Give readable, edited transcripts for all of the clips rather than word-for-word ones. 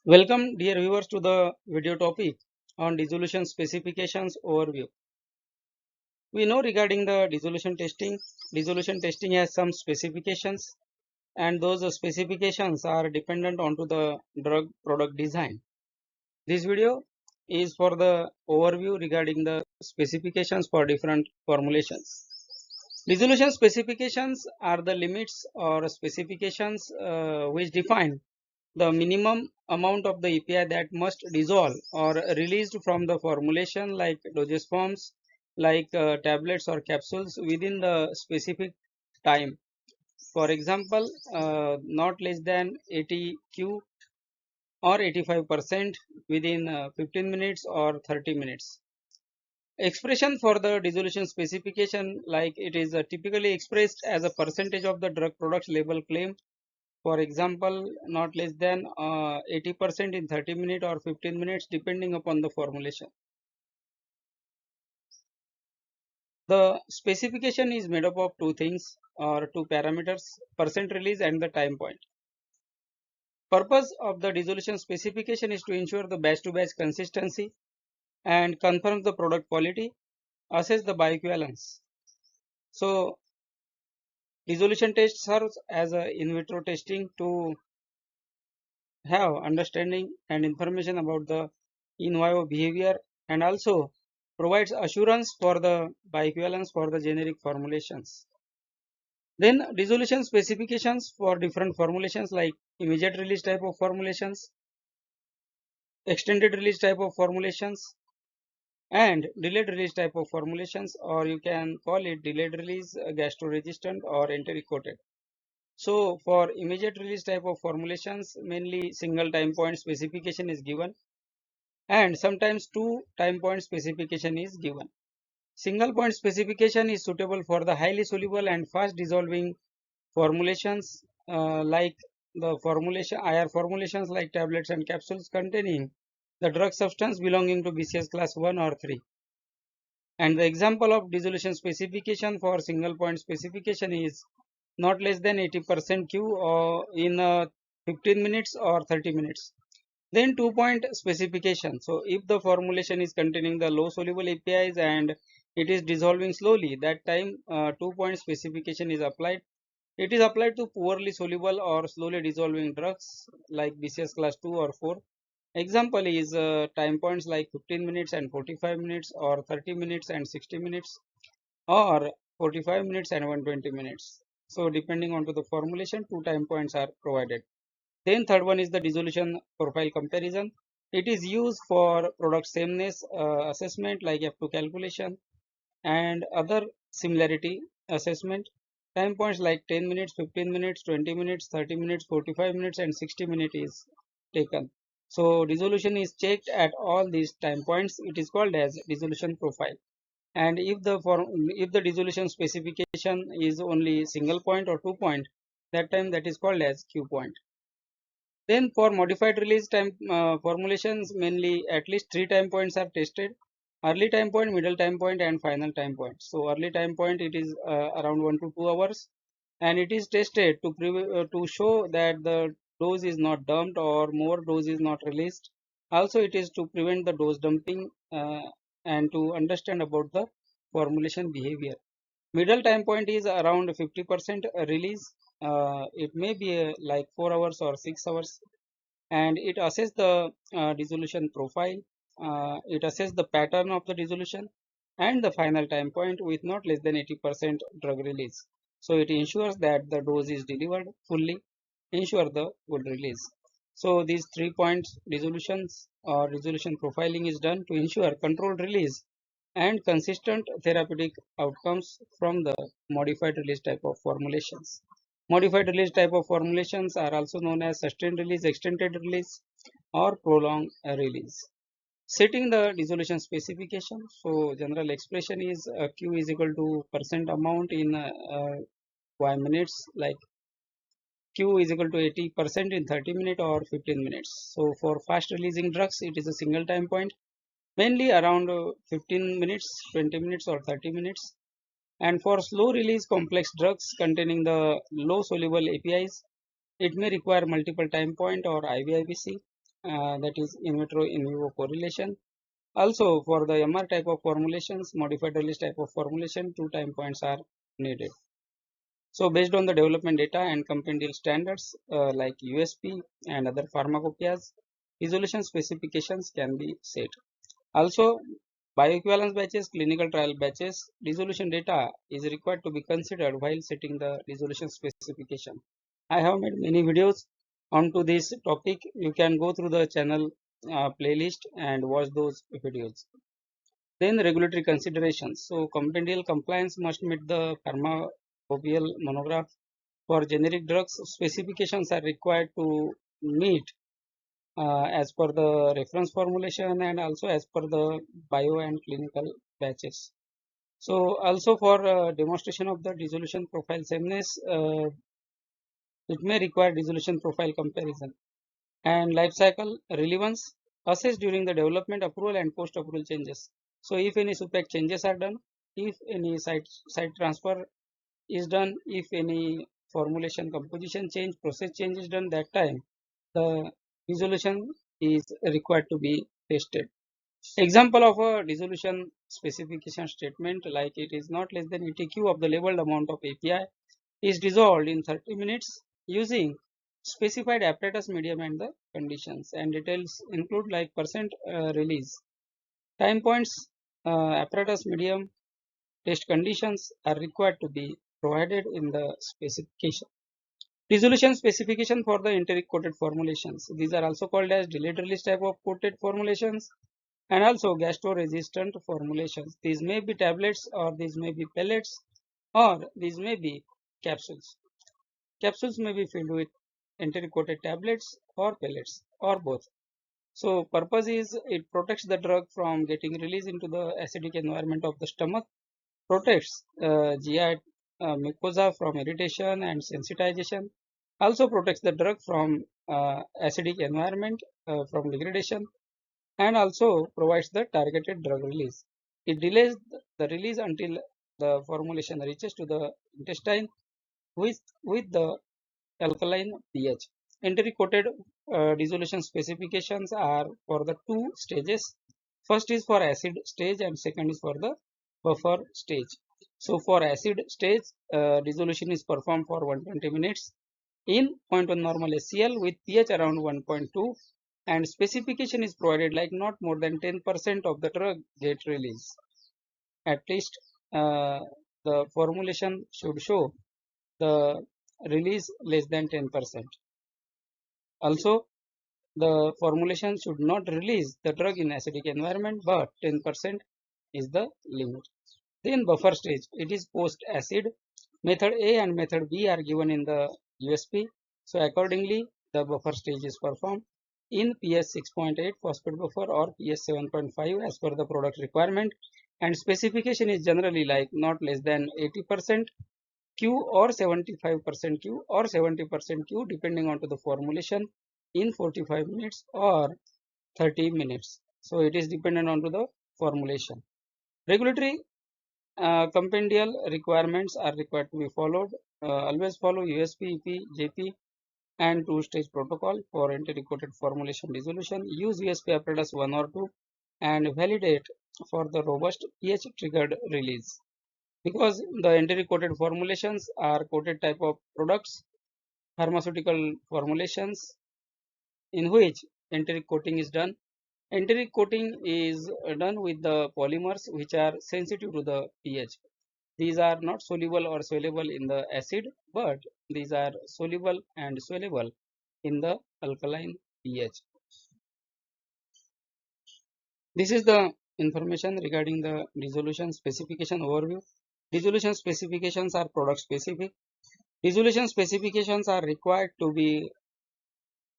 Welcome dear viewers to the video topic on dissolution specifications overview. We know regarding the dissolution testing has some specifications and those specifications are dependent onto the drug product design. This video is for the overview regarding the specifications for different formulations. Dissolution specifications are the limits or specifications which define the minimum amount of the API that must dissolve or released from the formulation like dosage forms like tablets or capsules within the specific time. For example, not less than 80 Q or 85% within 15 minutes or 30 minutes. Expression for the dissolution specification, like it is typically expressed as a percentage of the drug product's label claim. For example, not less than 80% in 30 minutes or 15 minutes depending upon the formulation. The specification is made up of two things or two parameters, percent release and the time point. Purpose of the dissolution specification is to ensure the batch to batch consistency and confirm the product quality, assess the bioequivalence. So dissolution test serves as a in vitro testing to have understanding and information about the in vivo behavior and also provides assurance for the bioequivalence for the generic formulations. Then dissolution specifications for different formulations like immediate release type of formulations, extended release type of formulations, and delayed release type of formulations, or you can call it delayed release, gastro-resistant or enteric coated. So for immediate release type of formulations, mainly single time point specification is given and sometimes two time point specification is given. Single point specification is suitable for the highly soluble and fast dissolving formulations like the formulation IR formulations like tablets and capsules containing the drug substance belonging to BCS class 1 or 3. And the example of dissolution specification for single point specification is not less than 80% Q or in 15 minutes or 30 minutes. Then 2-point specification. So if the formulation is containing the low soluble APIs and it is dissolving slowly, that time 2-point specification is applied. It is applied to poorly soluble or slowly dissolving drugs like BCS class 2 or 4. Example is time points like 15 minutes and 45 minutes or 30 minutes and 60 minutes or 45 minutes and 120 minutes. So depending on to the formulation, two time points are provided. Then third one is the dissolution profile comparison. It is used for product sameness assessment like F2 calculation and other similarity assessment. Time points like 10 minutes, 15 minutes, 20 minutes, 30 minutes, 45 minutes and 60 minutes is taken. So dissolution is checked at all these time points. It is called as dissolution profile. And if the dissolution specification is only single point or 2-point, that time that is called as Q point. Then for modified release time formulations, mainly at least 3 time points are tested: early time point, middle time point and final time point. So early time point, it is around 1 to 2 hours and it is tested to show that the dose is not dumped or more dose is not released. Also it is to prevent the dose dumping and to understand about the formulation behavior. Middle time point is around 50% release. It may be like 4 hours or 6 hours and it assesses the dissolution profile. It assesses the pattern of the dissolution and the final time point with not less than 80% drug release. So it ensures that the dose is delivered fully, ensure the good release. So these 3 points dissolutions or dissolution profiling is done to ensure controlled release and consistent therapeutic outcomes from the modified release type of formulations. Modified release type of formulations are also known as sustained release, extended release, or prolonged release. Setting the dissolution specification. So general expression is Q is equal to percent amount in Y minutes, like Q is equal to 80% in 30 minutes or 15 minutes. So for fast releasing drugs, it is a single time point, mainly around 15 minutes, 20 minutes or 30 minutes. And for slow release complex drugs containing the low soluble APIs, it may require multiple time point or IVIVC. that is in vitro in vivo correlation. Also, for the MR type of formulations, modified release type of formulation, 2 time points are needed. So, based on the development data and compendial standards like USP and other pharmacopoeias, dissolution specifications can be set. Also, bioequivalence batches, clinical trial batches, dissolution data is required to be considered while setting the dissolution specification. I have made many videos onto this topic. You can go through the channel playlist and watch those videos. Then regulatory considerations. So compendial compliance must meet the pharmacopoeial monograph. For generic drugs, specifications are required to meet as per the reference formulation and also as per the bio and clinical batches. So also for demonstration of the dissolution profile sameness, it may require dissolution profile comparison. And life cycle relevance assessed during the development, approval and post approval changes. So if any SUPAC changes are done, if any site transfer is done, if any formulation composition change, process change is done, that time the dissolution is required to be tested. Example of a dissolution specification statement, like it is not less than ETQ of the labeled amount of API is dissolved in 30 minutes using specified apparatus medium and the conditions, and details include like percent release, time points, apparatus medium, test conditions are required to be provided in the specification. Dissolution specification for the enteric coated formulations. These are also called as delayed release type of coated formulations and also gastro-resistant formulations. These may be tablets or these may be pellets or these may be capsules. Capsules may be filled with enteric coated tablets or pellets or both. So purpose is it protects the drug from getting released into the acidic environment of the stomach, protects GI mucosa from irritation and sensitization, also protects the drug from acidic environment from degradation, and also provides the targeted drug release. It delays the release until the formulation reaches to the intestine with the alkaline pH. Enteric coated dissolution specifications are for the two stages. First is for acid stage and second is for the buffer stage. So for acid stage, dissolution is performed for 120 minutes in 0.1 normal HCl with pH around 1.2, and specification is provided like not more than 10% of the drug get released. At least the formulation should show the release less than 10%. Also, the formulation should not release the drug in acidic environment, but 10% is the limit. Then buffer stage, it is post acid. Method A and method B are given in the USP. So accordingly, the buffer stage is performed in PS 6.8 phosphate buffer or PS 7.5 as per the product requirement, and specification is generally like not less than 80% Q or 75% Q or 70% Q depending on to the formulation in 45 minutes or 30 minutes. So it is dependent on to the formulation. Regulatory compendial requirements are required to be followed. Always follow USP, EP, JP and two-stage protocol for enteric coated formulation dissolution. Use USP apparatus 1 or 2 and validate for the robust pH triggered release. Because the enteric coated formulations are coated type of products, pharmaceutical formulations in which enteric coating is done. Enteric coating is done with the polymers which are sensitive to the pH. These are not soluble or swellable in the acid, but these are soluble and swellable in the alkaline pH. This is the information regarding the dissolution specification overview. Dissolution specifications are product specific. Dissolution specifications are required to be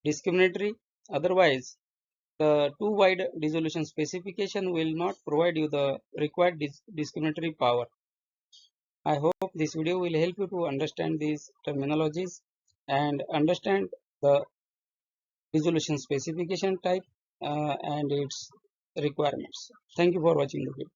discriminatory. Otherwise, the too wide dissolution specification will not provide you the required discriminatory power. I hope this video will help you to understand these terminologies and understand the dissolution specification type and its requirements. Thank you for watching the video.